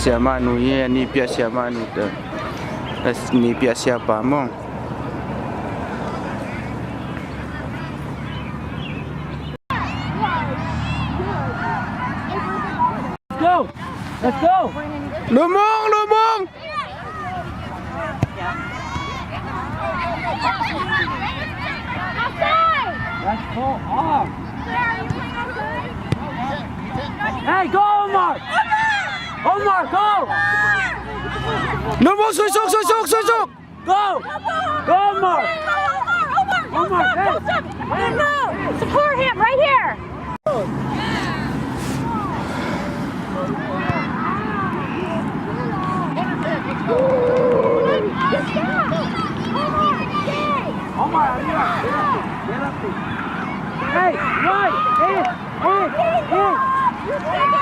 siya manu ye ni pia siya manu de ni pia siapa mo. Go! Let's go! Lumong, lumong. Let's go off! Hey, go Omar! Omar, go! Lumong, susuk, susuk, susuk. Go! Go Omar! Omar, hey! No! Support him right here! Omar, arriba! Get up! Hey, right! In!